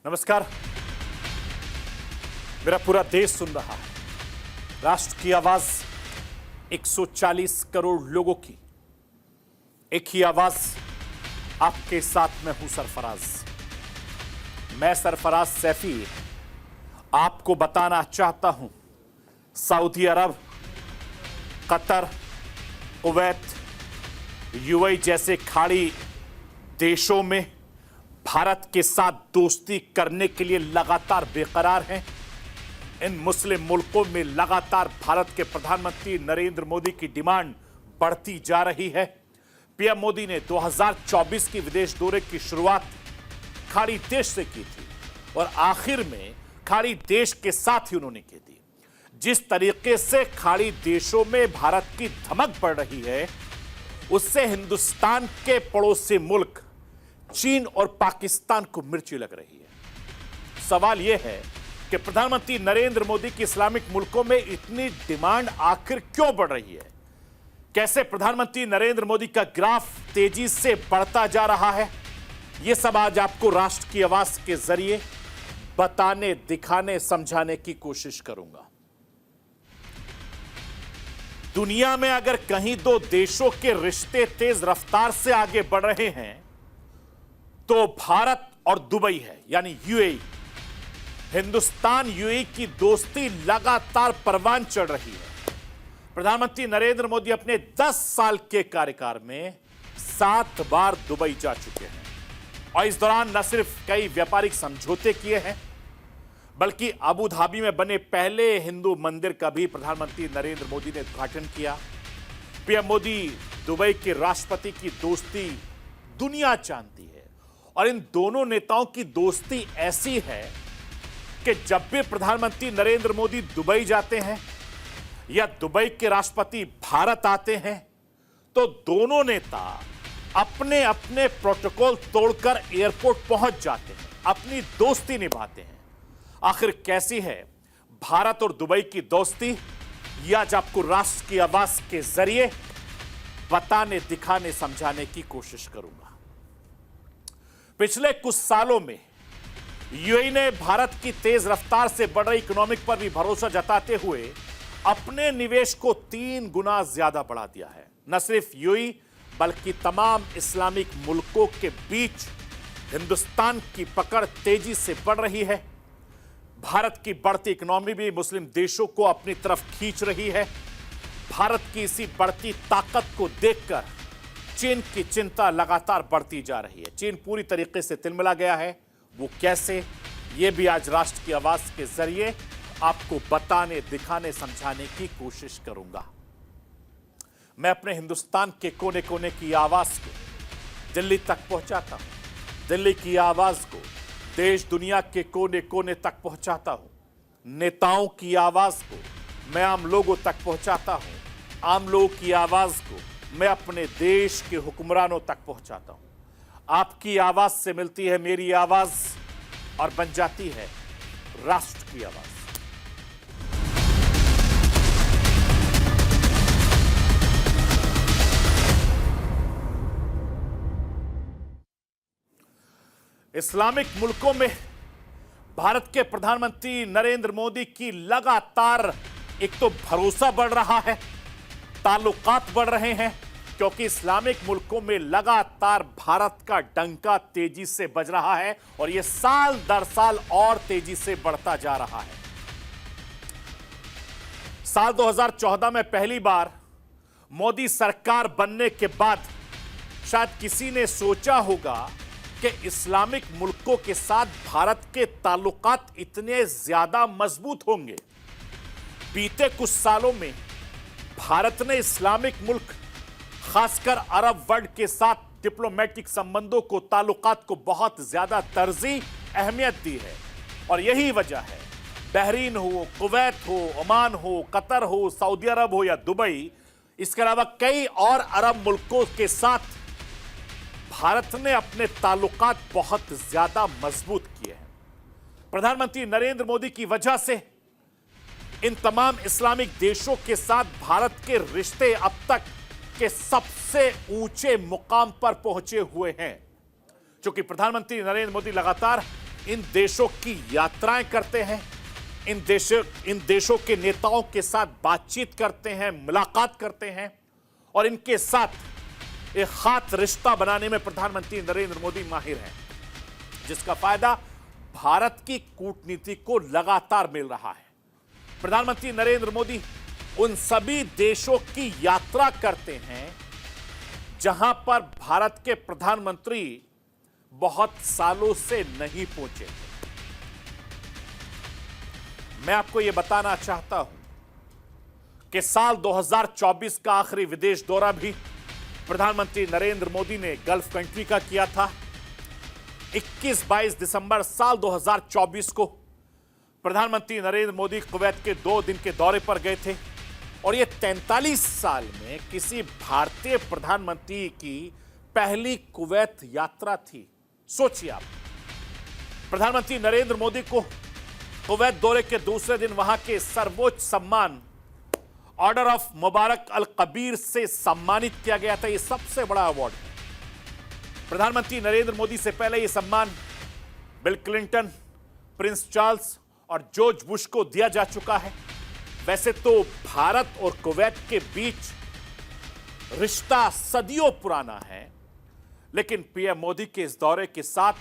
नमस्कार। मेरा पूरा देश सुन रहा है। राष्ट्र की आवाज 140 करोड़ लोगों की, एक ही आवाज आपके साथ मैं हूं सरफराज। मैं सरफराज सैफी आपको बताना चाहता हूं, सऊदी अरब, कतर, कुवैत, यूएई जैसे खाड़ी देशों में भारत के साथ दोस्ती करने के लिए लगातार बेकरार हैं। इन मुस्लिम मुल्कों में लगातार भारत के प्रधानमंत्री नरेंद्र मोदी की डिमांड बढ़ती जा रही है। पीएम मोदी ने 2024 की विदेश दौरे की शुरुआत खाड़ी देश से की थी और आखिर में खाड़ी देश के साथ ही उन्होंने की थी। जिस तरीके से खाड़ी देशों में भारत की धमक बढ़ रही है, उससे हिंदुस्तान के पड़ोसी मुल्क चीन और पाकिस्तान को मिर्ची लग रही है। सवाल यह है कि प्रधानमंत्री नरेंद्र मोदी की इस्लामिक मुल्कों में इतनी डिमांड आखिर क्यों बढ़ रही है? कैसे प्रधानमंत्री नरेंद्र मोदी का ग्राफ तेजी से बढ़ता जा रहा है? यह सब आज आपको राष्ट्र की आवाज के जरिए बताने, दिखाने, समझाने की कोशिश करूंगा। दुनिया में अगर कहीं दो देशों के रिश्ते तेज रफ्तार से आगे बढ़ रहे हैं तो भारत और दुबई है, यानी यूएई। हिंदुस्तान यूएई की दोस्ती लगातार परवान चढ़ रही है। प्रधानमंत्री नरेंद्र मोदी अपने 10 साल के कार्यकाल में 7 बार दुबई जा चुके हैं और इस दौरान न सिर्फ कई व्यापारिक समझौते किए हैं, बल्कि अबू धाबी में बने पहले हिंदू मंदिर का भी प्रधानमंत्री नरेंद्र मोदी ने उद्घाटन किया। पीएम मोदी दुबई के राष्ट्रपति की दोस्ती दुनिया जानती है और इन दोनों नेताओं की दोस्ती ऐसी है कि जब भी प्रधानमंत्री नरेंद्र मोदी दुबई जाते हैं या दुबई के राष्ट्रपति भारत आते हैं तो दोनों नेता अपने अपने प्रोटोकॉल तोड़कर एयरपोर्ट पहुंच जाते हैं, अपनी दोस्ती निभाते हैं। आखिर कैसी है भारत और दुबई की दोस्ती, यह आज आपको राष्ट्र की आवाज के जरिए बताने, दिखाने, समझाने की कोशिश करूंगा। पिछले कुछ सालों में यूएई ने भारत की तेज रफ्तार से बढ़ रही इकोनॉमिक पर भी भरोसा जताते हुए अपने निवेश को 3 गुना ज्यादा बढ़ा दिया है। न सिर्फ यूएई बल्कि तमाम इस्लामिक मुल्कों के बीच हिंदुस्तान की पकड़ तेजी से बढ़ रही है। भारत की बढ़ती इकोनॉमी भी मुस्लिम देशों को अपनी तरफ खींच रही है। भारत की इसी बढ़ती ताकत को देखकर चीन की चिंता लगातार बढ़ती जा रही है। चीन पूरी तरीके से तिलमिला गया है। वो कैसे, ये भी आज राष्ट्र की आवाज के जरिए आपको बताने, दिखाने, समझाने की कोशिश करूंगा। मैं अपने हिंदुस्तान के कोने कोने की आवाज को दिल्ली तक पहुंचाता हूं। दिल्ली की आवाज को देश दुनिया के कोने कोने तक पहुंचाता हूं। नेताओं की आवाज को मैं आम लोगों तक पहुंचाता हूं। आम लोगों की आवाज को मैं अपने देश के हुक्मरानों तक पहुंचाता हूं। आपकी आवाज से मिलती है मेरी आवाज और बन जाती है राष्ट्र की आवाज। इस्लामिक मुल्कों में भारत के प्रधानमंत्री नरेंद्र मोदी की लगातार एक तो भरोसा बढ़ रहा है, ताल्लुकात बढ़ रहे हैं, क्योंकि इस्लामिक मुल्कों में लगातार भारत का डंका तेजी से बज रहा है और यह साल दर साल और तेजी से बढ़ता जा रहा है। साल 2014 में पहली बार मोदी सरकार बनने के बाद शायद किसी ने सोचा होगा कि इस्लामिक मुल्कों के साथ भारत के ताल्लुकात इतने ज्यादा मजबूत होंगे। बीते कुछ सालों में भारत ने इस्लामिक मुल्क, खासकर अरब वर्ल्ड के साथ डिप्लोमेटिक संबंधों को, ताल्लुकात को बहुत ज्यादा तरजीह, अहमियत दी है और यही वजह है बहरीन हो, कुवैत हो, ओमान हो, कतर हो, सऊदी अरब हो या दुबई, इसके अलावा कई और अरब मुल्कों के साथ भारत ने अपने ताल्लुकात बहुत ज्यादा मजबूत किए हैं। प्रधानमंत्री नरेंद्र मोदी की वजह से इन तमाम इस्लामिक देशों के साथ भारत के रिश्ते अब तक के सबसे ऊंचे मुकाम पर पहुंचे हुए हैं। क्योंकि प्रधानमंत्री नरेंद्र मोदी लगातार इन देशों की यात्राएं करते हैं, इन देशों के नेताओं के साथ बातचीत करते हैं, मुलाकात करते हैं और इनके साथ एक खास रिश्ता बनाने में प्रधानमंत्री नरेंद्र मोदी माहिर हैं, जिसका फायदा भारत की कूटनीति को लगातार मिल रहा है। प्रधानमंत्री नरेंद्र मोदी उन सभी देशों की यात्रा करते हैं जहां पर भारत के प्रधानमंत्री बहुत सालों से नहीं पहुंचे। मैं आपको यह बताना चाहता हूं कि साल 2024 का आखिरी विदेश दौरा भी प्रधानमंत्री नरेंद्र मोदी ने गल्फ कंट्री का किया था। 21-22 दिसंबर साल 2024 को प्रधानमंत्री नरेंद्र मोदी कुवैत के 2 दिन के दौरे पर गए थे और यह 43 साल में किसी भारतीय प्रधानमंत्री की पहली कुवैत यात्रा थी। सोचिए आप, प्रधानमंत्री नरेंद्र मोदी को कुवैत दौरे के दूसरे दिन वहां के सर्वोच्च सम्मान ऑर्डर ऑफ मुबारक अल कबीर से सम्मानित किया गया था। यह सबसे बड़ा अवार्ड है। प्रधानमंत्री नरेंद्र मोदी से पहले यह सम्मान बिल क्लिंटन, प्रिंस चार्ल्स और जॉर्ज बुश को दिया जा चुका है। वैसे तो भारत और कुवैत के बीच रिश्ता सदियों पुराना है, लेकिन पीएम मोदी के इस दौरे के साथ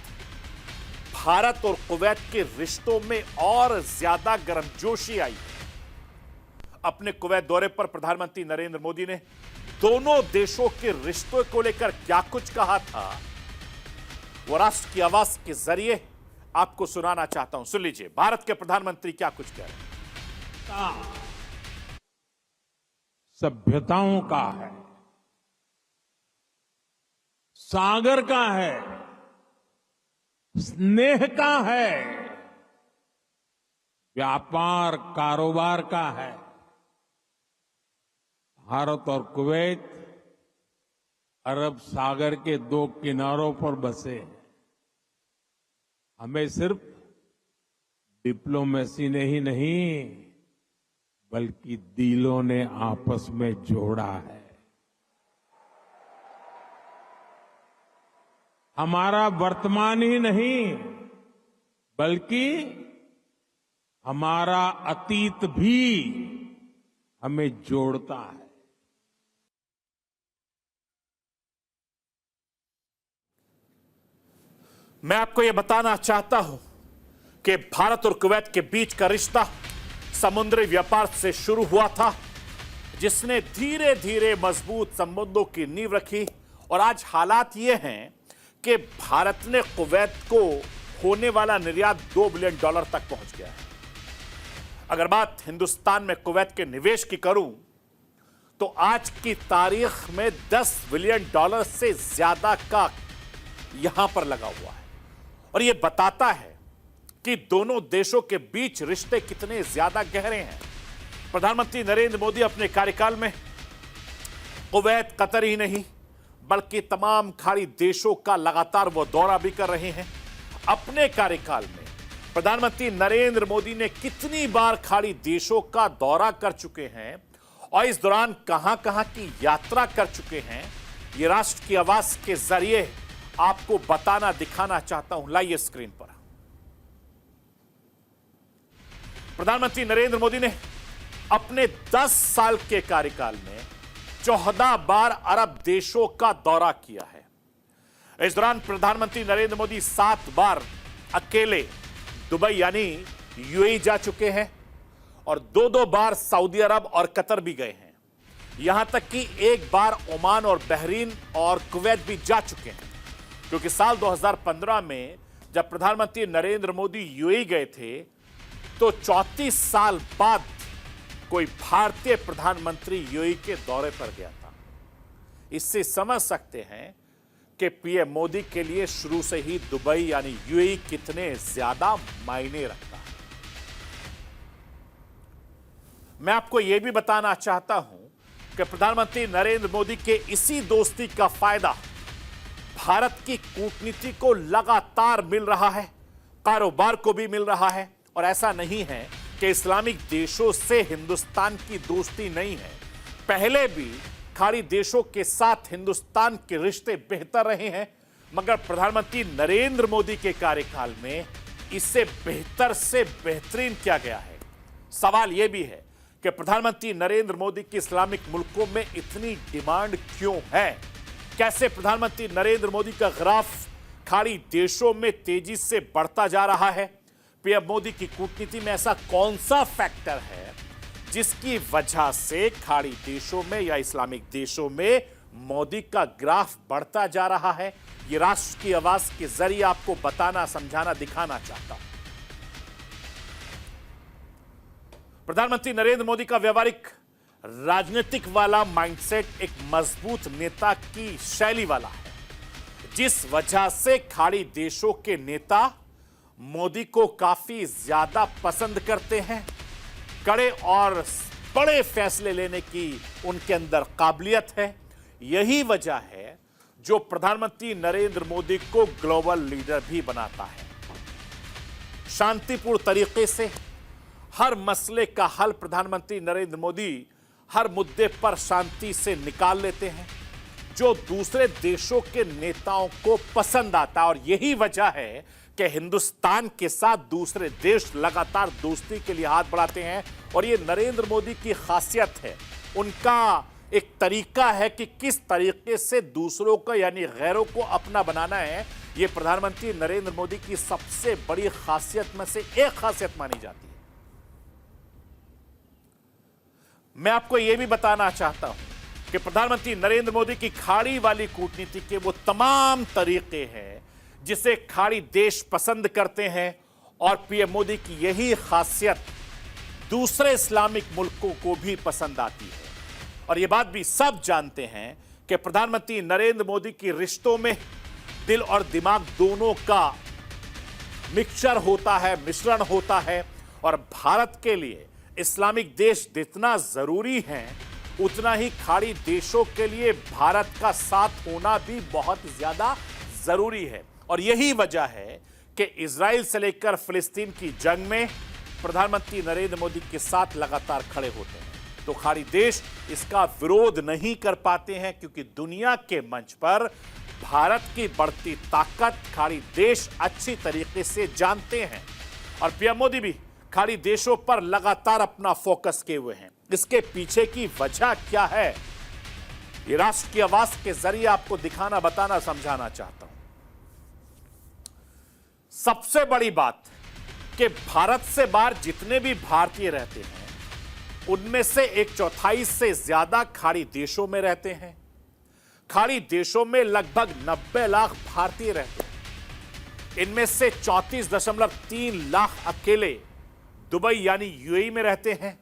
भारत और कुवैत के रिश्तों में और ज्यादा गर्मजोशी आई है। अपने कुवैत दौरे पर प्रधानमंत्री नरेंद्र मोदी ने दोनों देशों के रिश्तों को लेकर क्या कुछ कहा था, वो राष्ट्र की आवाज के जरिए आपको सुनाना चाहता हूं। सुन लीजिए भारत के प्रधानमंत्री क्या कुछ कह रहे हैं। सभ्यताओं का है, सागर का है, स्नेह का है, व्यापार कारोबार का है। भारत और कुवैत अरब सागर के 2 किनारों पर बसे हैं। हमें सिर्फ डिप्लोमेसी ने ही नहीं, बल्कि दिलों ने आपस में जोड़ा है। हमारा वर्तमान ही नहीं, बल्कि हमारा अतीत भी हमें जोड़ता है। मैं आपको यह बताना चाहता हूं कि भारत और कुवैत के बीच का रिश्ता समुद्री व्यापार से शुरू हुआ था, जिसने धीरे धीरे मजबूत संबंधों की नींव रखी और आज हालात यह हैं कि भारत ने कुवैत को होने वाला निर्यात $2 बिलियन तक पहुंच गया है। अगर बात हिंदुस्तान में कुवैत के निवेश की करूं तो आज की तारीख में $10 बिलियन से ज्यादा का यहां पर लगा हुआ है और यह बताता है कि दोनों देशों के बीच रिश्ते कितने ज्यादा गहरे हैं। प्रधानमंत्री नरेंद्र मोदी अपने कार्यकाल में कुवैत, कतर ही नहीं बल्कि तमाम खाड़ी देशों का लगातार वो दौरा भी कर रहे हैं। अपने कार्यकाल में प्रधानमंत्री नरेंद्र मोदी ने कितनी बार खाड़ी देशों का दौरा कर चुके हैं और इस दौरान कहां कहां की यात्रा कर चुके हैं, ये राष्ट्र की आवाज के जरिए आपको बताना, दिखाना चाहता हूं। लाइए स्क्रीन पर। प्रधानमंत्री नरेंद्र मोदी ने अपने 10 साल के कार्यकाल में 14 बार अरब देशों का दौरा किया है। इस दौरान प्रधानमंत्री नरेंद्र मोदी 7 बार अकेले दुबई यानी यूएई जा चुके हैं और 2-2 बार सऊदी अरब और कतर भी गए हैं। यहां तक कि 1 बार ओमान और बहरीन और कुवैत भी जा चुके हैं, क्योंकि साल 2015 में जब प्रधानमंत्री नरेंद्र मोदी यूएई गए थे तो 34 साल बाद कोई भारतीय प्रधानमंत्री यूएई के दौरे पर गया था। इससे समझ सकते हैं कि पीएम मोदी के लिए शुरू से ही दुबई यानी यूएई कितने ज्यादा मायने रखता है। मैं आपको यह भी बताना चाहता हूं कि प्रधानमंत्री नरेंद्र मोदी के इसी दोस्ती का फायदा भारत की कूटनीति को लगातार मिल रहा है, कारोबार को भी मिल रहा है। और ऐसा नहीं है कि इस्लामिक देशों से हिंदुस्तान की दोस्ती नहीं है। पहले भी खाड़ी देशों के साथ हिंदुस्तान के रिश्ते बेहतर रहे हैं, मगर प्रधानमंत्री नरेंद्र मोदी के कार्यकाल में इसे बेहतर से बेहतरीन किया गया है। सवाल यह भी है कि प्रधानमंत्री नरेंद्र मोदी की इस्लामिक मुल्कों में इतनी डिमांड क्यों है? कैसे प्रधानमंत्री नरेंद्र मोदी का ग्राफ खाड़ी देशों में तेजी से बढ़ता जा रहा है? पीएम मोदी की कूटनीति में ऐसा कौन सा फैक्टर है जिसकी वजह से खाड़ी देशों में या इस्लामिक देशों में मोदी का ग्राफ बढ़ता जा रहा है? ये राष्ट्र की आवाज के जरिए आपको बताना, समझाना, दिखाना चाहता हूं। प्रधानमंत्री नरेंद्र मोदी का व्यवहारिक राजनीतिक वाला माइंडसेट एक मजबूत नेता की शैली वाला है, जिस वजह से खाड़ी देशों के नेता मोदी को काफी ज्यादा पसंद करते हैं। कड़े और बड़े फैसले लेने की उनके अंदर काबिलियत है। यही वजह है जो प्रधानमंत्री नरेंद्र मोदी को ग्लोबल लीडर भी बनाता है। शांतिपूर्ण तरीके से हर मसले का हल प्रधानमंत्री नरेंद्र मोदी हर मुद्दे पर शांति से निकाल लेते हैं, जो दूसरे देशों के नेताओं को पसंद आता है। और यही वजह है कि हिंदुस्तान के साथ दूसरे देश लगातार दोस्ती के लिए हाथ बढ़ाते हैं। और ये नरेंद्र मोदी की खासियत है, उनका एक तरीका है कि किस तरीके से दूसरों को यानी गैरों को अपना बनाना है। ये प्रधानमंत्री नरेंद्र मोदी की सबसे बड़ी खासियत में से एक खासियत मानी जाती है। मैं आपको यह भी बताना चाहता हूं कि प्रधानमंत्री नरेंद्र मोदी की खाड़ी वाली कूटनीति के वो तमाम तरीके हैं जिसे खाड़ी देश पसंद करते हैं। और पीएम मोदी की यही खासियत दूसरे इस्लामिक मुल्कों को भी पसंद आती है। और यह बात भी सब जानते हैं कि प्रधानमंत्री नरेंद्र मोदी की रिश्तों में दिल और दिमाग दोनों का मिक्सचर होता है, मिश्रण होता है। और भारत के लिए इस्लामिक देश जितना जरूरी है, उतना ही खाड़ी देशों के लिए भारत का साथ होना भी बहुत ज्यादा जरूरी है। और यही वजह है कि इजराइल से लेकर फिलिस्तीन की जंग में प्रधानमंत्री नरेंद्र मोदी के साथ लगातार खड़े होते हैं। तो खाड़ी देश इसका विरोध नहीं कर पाते हैं, क्योंकि दुनिया के मंच पर भारत की बढ़ती ताकत खाड़ी देश अच्छी तरीके से जानते हैं। और पीएम मोदी भी खाड़ी देशों पर लगातार अपना फोकस किए हुए हैं। इसके पीछे की वजह क्या है, ये राष्ट्र की आवाज के जरिए आपको दिखाना, बताना, समझाना चाहता हूं। सबसे बड़ी बात कि भारत से बाहर जितने भी भारतीय रहते हैं, उनमें से 1/4 से ज्यादा खाड़ी देशों में रहते हैं। खाड़ी देशों में लगभग 90 लाख भारतीय रहते हैं। इनमें से 34.3 लाख अकेले दुबई यानी यूएई में रहते हैं।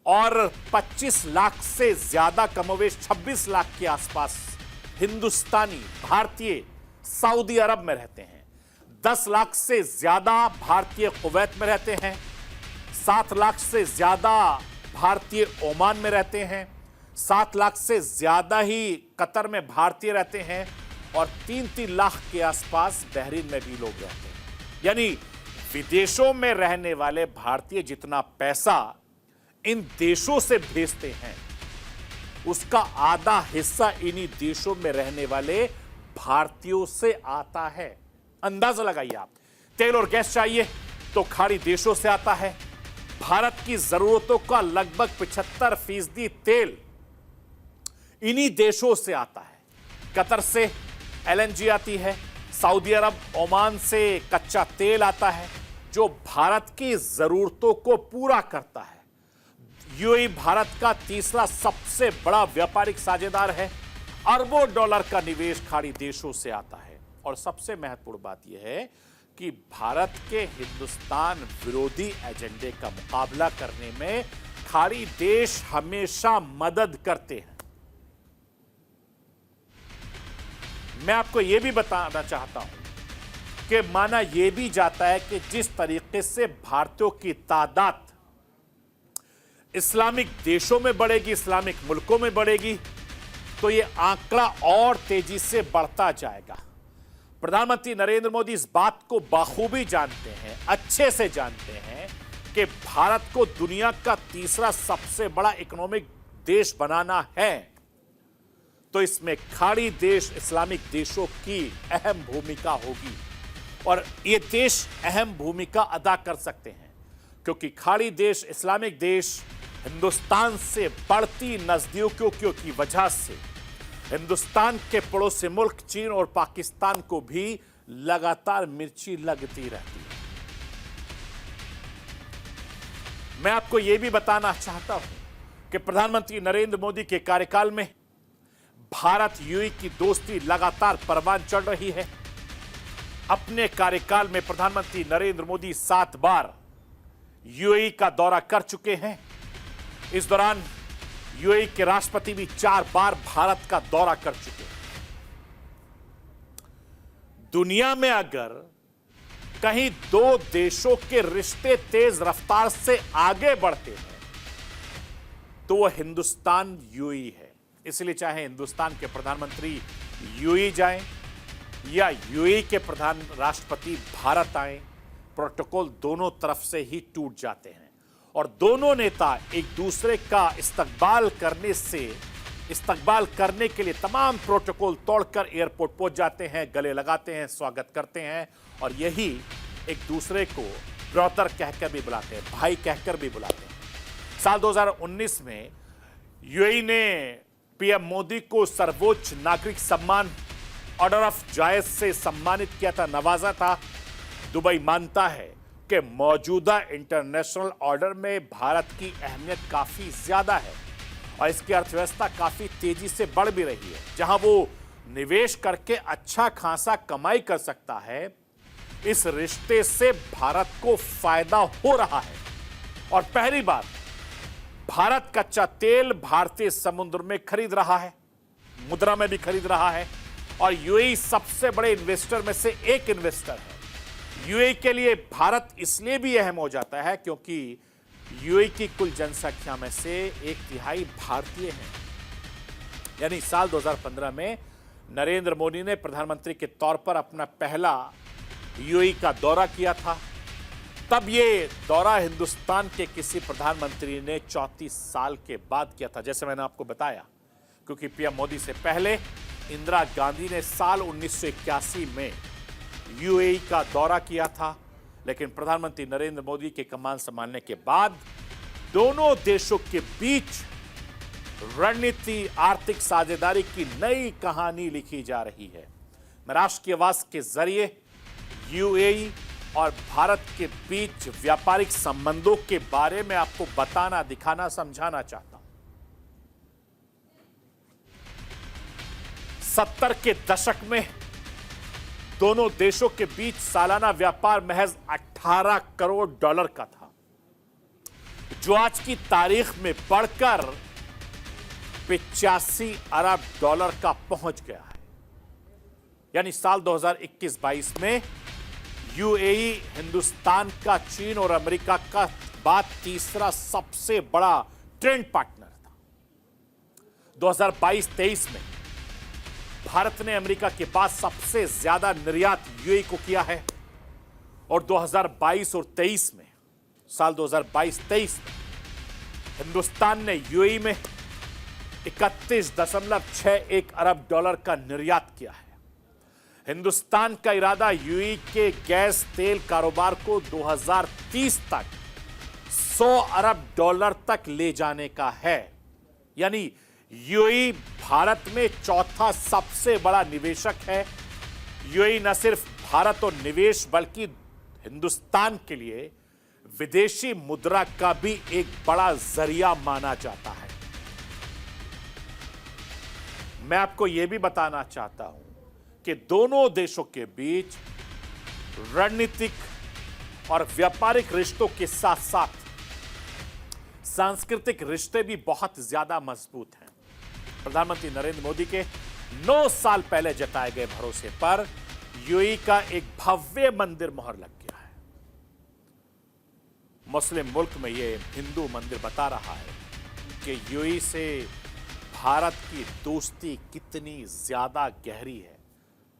और 25 लाख से ज्यादा, कमोवेश 26 लाख के आसपास हिंदुस्तानी भारतीय सऊदी अरब में रहते हैं। 10 लाख से ज्यादा भारतीय कुवैत में रहते हैं। 7 लाख से ज्यादा भारतीय ओमान में रहते हैं। 7 लाख से ज्यादा ही कतर में भारतीय रहते हैं। और 3-3 लाख के आसपास बहरीन में भी लोग रहते हैं। यानी विदेशों में रहने वाले भारतीय जितना पैसा इन देशों से भेजते हैं, उसका आधा हिस्सा इन्हीं देशों में रहने वाले भारतीयों से आता है। अंदाजा लगाइए आप, तेल और गैस चाहिए तो खाड़ी देशों से आता है। भारत की जरूरतों का लगभग 75% तेल इन्हीं देशों से आता है। कतर से एलएनजी आती है, सऊदी अरब, ओमान से कच्चा तेल आता है जो भारत की जरूरतों को पूरा करता है। यूएई भारत का तीसरा सबसे बड़ा व्यापारिक साझेदार है। अरबों डॉलर का निवेश खाड़ी देशों से आता है। और सबसे महत्वपूर्ण बात यह है कि भारत के हिंदुस्तान विरोधी एजेंडे का मुकाबला करने में खाड़ी देश हमेशा मदद करते हैं। मैं आपको यह भी बताना चाहता हूं कि माना यह भी जाता है कि जिस तरीके से भारतीयों की तादाद इस्लामिक देशों में बढ़ेगी, इस्लामिक मुल्कों में बढ़ेगी, तो यह आंकड़ा और तेजी से बढ़ता जाएगा। प्रधानमंत्री नरेंद्र मोदी इस बात को बाखूबी जानते हैं, अच्छे से जानते हैं कि भारत को दुनिया का तीसरा सबसे बड़ा इकोनॉमिक देश बनाना है। तो इसमें खाड़ी देश, इस्लामिक देशों की अहम भूमिका होगी। और ये देश अहम भूमिका अदा कर सकते हैं क्योंकि खाड़ी देश, इस्लामिक देश हिंदुस्तान से बढ़ती नजदीकियों की वजह से हिंदुस्तान के पड़ोसी मुल्क चीन और पाकिस्तान को भी लगातार मिर्ची लगती रहती है। मैं आपको यह भी बताना चाहता हूं कि प्रधानमंत्री नरेंद्र मोदी के कार्यकाल में भारत यूएई की दोस्ती लगातार परवान चढ़ रही है। अपने कार्यकाल में प्रधानमंत्री नरेंद्र मोदी 7 बार यूएई का दौरा कर चुके हैं। इस दौरान यूएई के राष्ट्रपति भी 4 बार भारत का दौरा कर चुके हैं। दुनिया में अगर कहीं दो देशों के रिश्ते तेज रफ्तार से आगे बढ़ते हैं तो वह हिंदुस्तान यूएई है। इसलिए चाहे हिंदुस्तान के प्रधानमंत्री यूएई जाएं या यूएई के प्रधान राष्ट्रपति भारत आए, प्रोटोकॉल दोनों तरफ से ही टूट जाते हैं और दोनों नेता एक दूसरे का इस्तकबाल करने के लिए तमाम प्रोटोकॉल तोड़कर एयरपोर्ट पहुंच जाते हैं, गले लगाते हैं, स्वागत करते हैं और यही एक दूसरे को ब्रदर कहकर भी बुलाते हैं, भाई कहकर भी बुलाते हैं। साल 2019 में यूएई ने पीएम मोदी को सर्वोच्च नागरिक सम्मान ऑर्डर ऑफ जायज से सम्मानित किया था, नवाजा था। दुबई मानता है कि मौजूदा इंटरनेशनल ऑर्डर में भारत की अहमियत काफी ज्यादा है और इसकी अर्थव्यवस्था काफी तेजी से बढ़ भी रही है। जहां वो निवेश करके अच्छा खासा कमाई कर सकता है, इस रिश्ते से भारत को फायदा हो रहा है। और पहली बार भारत कच्चा तेल भारतीय समुद्र में खरीद रहा है, मुद्रा में भी खरीद रहा है और यूएई सबसे बड़े इन्वेस्टर में से एक इन्वेस्टर है। यूएई के लिए भारत इसलिए भी अहम हो जाता है क्योंकि यूएई की कुल जनसंख्या में से 1/3 भारतीय हैं। यानी साल 2015 में नरेंद्र मोदी ने प्रधानमंत्री के तौर पर अपना पहला यूएई का दौरा किया था। तब ये दौरा हिंदुस्तान के किसी प्रधानमंत्री ने 34 साल के बाद किया था, जैसे मैंने आपको बताया, क्योंकि पीएम मोदी से पहले इंदिरा गांधी ने साल 1981 में यूएई का दौरा किया था। लेकिन प्रधानमंत्री नरेंद्र मोदी के कमान संभालने के बाद दोनों देशों के बीच रणनीति, आर्थिक साझेदारी की नई कहानी लिखी जा रही है। मैं राष्ट्र की आवाज के जरिए यूएई और भारत के बीच व्यापारिक संबंधों के बारे में आपको बताना, दिखाना, समझाना चाहता हूं। 70 के दशक में दोनों देशों के बीच सालाना व्यापार महज $18 करोड़ का था, जो आज की तारीख में बढ़कर $85 अरब का पहुंच गया है। यानी साल 2021-22 में यूएई हिंदुस्तान का चीन और अमेरिका का बाद तीसरा सबसे बड़ा ट्रेड पार्टनर था। 2022-23 में भारत ने अमेरिका के बाद सबसे ज्यादा निर्यात यूएई को किया है और 2022 और 23 में, साल 2022-23 में हिंदुस्तान ने यूएई में 31.61 अरब डॉलर का निर्यात किया है। हिंदुस्तान का इरादा यूएई के गैस तेल कारोबार को 2030 तक $100 अरब तक ले जाने का है। यानी यूएई भारत में चौथा सबसे बड़ा निवेशक है। यूएई न सिर्फ भारत और निवेश बल्कि हिंदुस्तान के लिए विदेशी मुद्रा का भी एक बड़ा जरिया माना जाता है। मैं आपको यह भी बताना चाहता हूं कि दोनों देशों के बीच रणनीतिक और व्यापारिक रिश्तों के साथ साथ सांस्कृतिक रिश्ते भी बहुत ज्यादा मजबूत हैं। प्रधानमंत्री नरेंद्र मोदी के 9 साल पहले जताए गए भरोसे पर यूएई का एक भव्य मंदिर मोहर लग गया है। मुस्लिम मुल्क में यह हिंदू मंदिर बता रहा है कि यूएई से भारत की दोस्ती कितनी ज्यादा गहरी है,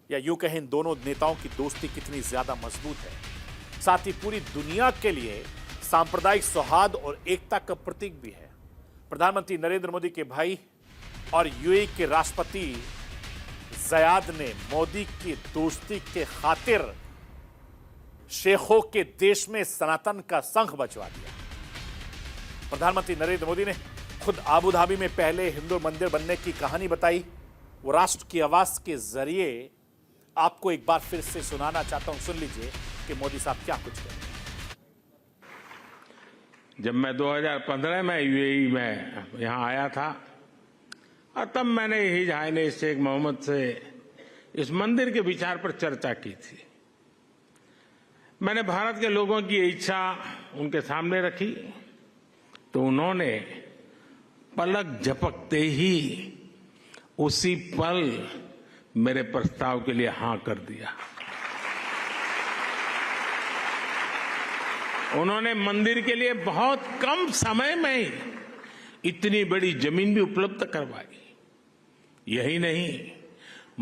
या यूं कहें इन दोनों नेताओं की दोस्ती कितनी ज्यादा मजबूत है। साथ ही पूरी दुनिया के लिए सांप्रदायिक सौहार्द और एकता का प्रतीक भी है। प्रधानमंत्री नरेंद्र मोदी के भाई और यूएई के राष्ट्रपति ज़याद ने मोदी की दोस्ती के खातिर शेखों के देश में सनातन का शंख बजवा दिया। प्रधानमंत्री नरेंद्र मोदी ने खुद आबू धाबी में पहले हिंदू मंदिर बनने की कहानी बताई। वो राष्ट्र की आवाज के जरिए आपको एक बार फिर से सुनाना चाहता हूं, सुन लीजिए कि मोदी साहब क्या कुछ कह रहे हैं। जब मैं 2015 में यूएई में यहां आया था और तब मैंने हिज हाइनेस शेख मोहम्मद से इस मंदिर के विचार पर चर्चा की थी। मैंने भारत के लोगों की इच्छा उनके सामने रखी तो उन्होंने पलक झपकते ही उसी पल मेरे प्रस्ताव के लिए हां कर दिया। उन्होंने मंदिर के लिए बहुत कम समय में इतनी बड़ी जमीन भी उपलब्ध करवाई। यही नहीं,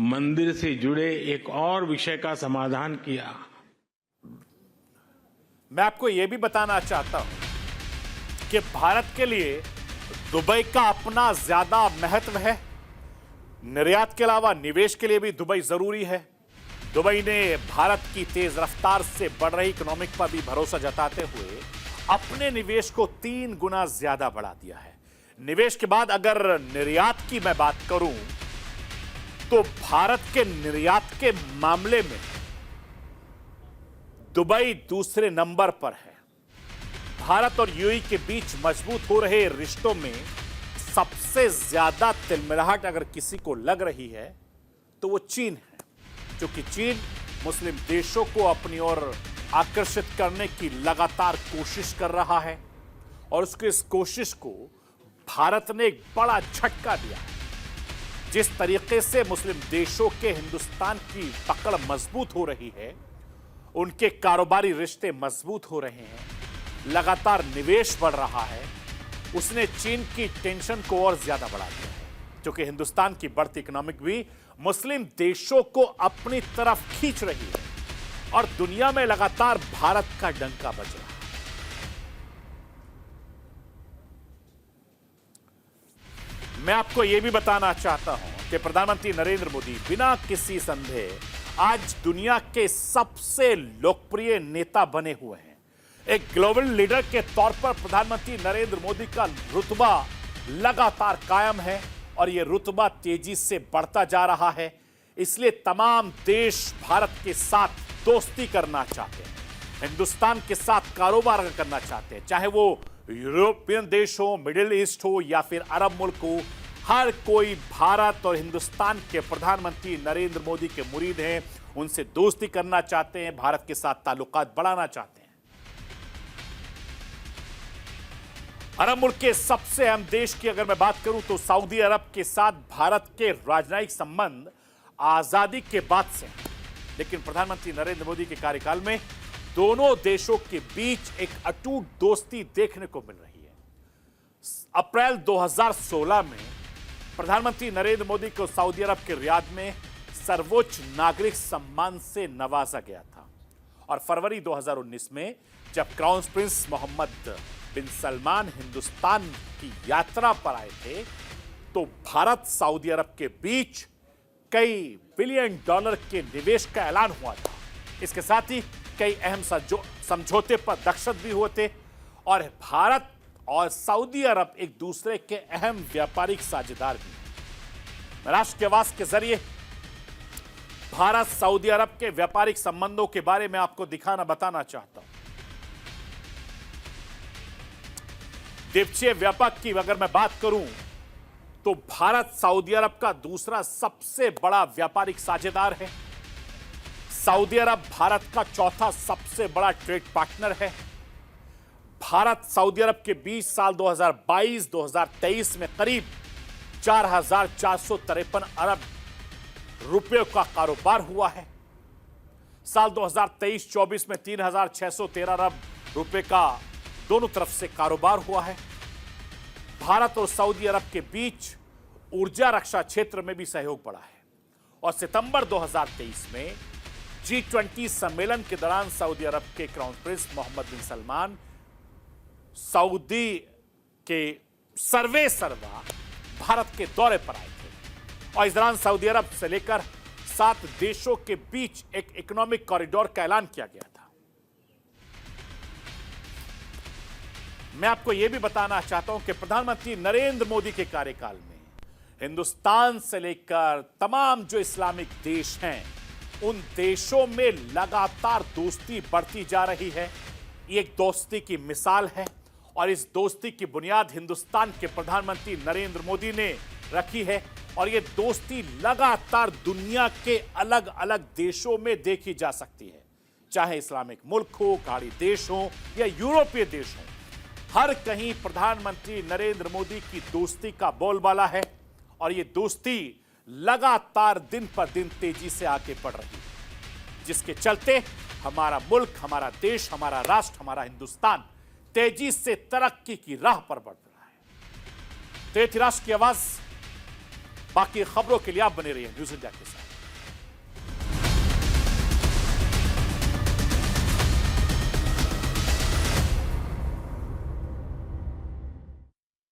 मंदिर से जुड़े एक और विषय का समाधान किया। मैं आपको यह भी बताना चाहता हूं कि भारत के लिए दुबई का अपना ज्यादा महत्व है। निर्यात के अलावा निवेश के लिए भी दुबई जरूरी है। दुबई ने भारत की तेज रफ्तार से बढ़ रही इकोनॉमिक पर भी भरोसा जताते हुए अपने निवेश को 3 गुना ज्यादा बढ़ा दिया है। निवेश के बाद अगर निर्यात की मैं बात करूं तो भारत के निर्यात के मामले में दुबई दूसरे नंबर पर है। भारत और यूएई के बीच मजबूत हो रहे रिश्तों में सबसे ज्यादा तिलमिलाहट अगर किसी को लग रही है तो वो चीन है, क्योंकि चीन मुस्लिम देशों को अपनी ओर आकर्षित करने की लगातार कोशिश कर रहा है और उसकी इस कोशिश को भारत ने एक बड़ा झटका दिया है। जिस तरीके से मुस्लिम देशों के हिंदुस्तान की पकड़ मजबूत हो रही है, उनके कारोबारी रिश्ते मजबूत हो रहे हैं, लगातार निवेश बढ़ रहा है, उसने चीन की टेंशन को और ज्यादा बढ़ा दिया है, क्योंकि हिंदुस्तान की बढ़ती इकोनॉमिक भी मुस्लिम देशों को अपनी तरफ खींच रही है और दुनिया में लगातार भारत का डंका बज रहा है। मैं आपको यह भी बताना चाहता हूं कि प्रधानमंत्री नरेंद्र मोदी बिना किसी संदेह आज दुनिया के सबसे लोकप्रिय नेता बने हुए हैं। एक ग्लोबल लीडर के तौर पर प्रधानमंत्री नरेंद्र मोदी का रुतबा लगातार कायम है और यह रुतबा तेजी से बढ़ता जा रहा है। इसलिए तमाम देश भारत के साथ दोस्ती करना चाहते हैं, हिंदुस्तान के साथ कारोबार करना चाहते हैं, चाहे वो यूरोपियन देश हो, मिडिल ईस्ट हो या फिर अरब मुल्क हो। हर कोई भारत और हिंदुस्तान के प्रधानमंत्री नरेंद्र मोदी के मुरीद हैं, उनसे दोस्ती करना चाहते हैं, भारत के साथ ताल्लुकात बढ़ाना चाहते हैं। अरब मुल्क के सबसे अहम देश की अगर मैं बात करूं तो सऊदी अरब के साथ भारत के राजनयिक संबंध आजादी के बाद से हैं। लेकिन प्रधानमंत्री नरेंद्र मोदी के कार्यकाल में दोनों देशों के बीच एक अटूट दोस्ती देखने को मिल रही है। अप्रैल 2016 में प्रधानमंत्री नरेंद्र मोदी को सऊदी अरब के रियाद में सर्वोच्च नागरिक सम्मान से नवाजा गया था और फरवरी 2019 में जब क्राउन प्रिंस मोहम्मद बिन सलमान हिंदुस्तान की यात्रा पर आए थे तो भारत सऊदी अरब के बीच कई बिलियन डॉलर के निवेश का ऐलान हुआ था। इसके साथ ही कई अहम समझौते पर दस्तखत भी हुए थे और भारत और सऊदी अरब एक दूसरे के अहम व्यापारिक साझेदार भी हैं। राष्ट्र के आवाज के जरिए भारत सऊदी अरब के व्यापारिक संबंधों के बारे में आपको बताना चाहता हूं। द्विपक्षीय व्यापार की अगर मैं बात करूं तो भारत सऊदी अरब का दूसरा सबसे बड़ा व्यापारिक साझेदार है। सऊदी अरब भारत का चौथा सबसे बड़ा ट्रेड पार्टनर है। भारत सऊदी अरब के बीच साल 2022-2023 में करीब 4,453 अरब रुपयों का कारोबार हुआ है। साल 2023-24 में 3,613 अरब रुपए का दोनों तरफ से कारोबार हुआ है। भारत और सऊदी अरब के बीच ऊर्जा रक्षा क्षेत्र में भी सहयोग बढ़ा है और सितंबर 2023 में G20 सम्मेलन के दौरान सऊदी अरब के क्राउन प्रिंस मोहम्मद बिन सलमान सऊदी के सर्वा भारत के दौरे पर आए थे और इस दौरान सऊदी अरब से लेकर 7 देशों के बीच एक इकोनॉमिक कॉरिडोर का ऐलान किया गया था। मैं आपको यह भी बताना चाहता हूं कि प्रधानमंत्री नरेंद्र मोदी के कार्यकाल में हिंदुस्तान से लेकर तमाम जो इस्लामिक देश हैं, उन देशों में लगातार दोस्ती बढ़ती जा रही है। ये एक दोस्ती की मिसाल है और इस दोस्ती की बुनियाद हिंदुस्तान के प्रधानमंत्री नरेंद्र मोदी ने रखी है और ये दोस्ती लगातार दुनिया के अलग अलग देशों में देखी जा सकती है, चाहे इस्लामिक मुल्क हो, खाड़ी देश हो या यूरोपीय देश हो। हर कहीं प्रधानमंत्री नरेंद्र मोदी की दोस्ती का बोलबाला है और ये दोस्ती लगातार दिन पर दिन तेजी से आगे बढ़ रही है, जिसके चलते हमारा मुल्क, हमारा देश, हमारा राष्ट्र, हमारा हिंदुस्तान तेजी से तरक्की की राह पर बढ़ रहा है। तो ये थी राष्ट्र की आवाज। बाकी खबरों के लिए आप बने रहिए न्यूज़ इंडिया के साथ।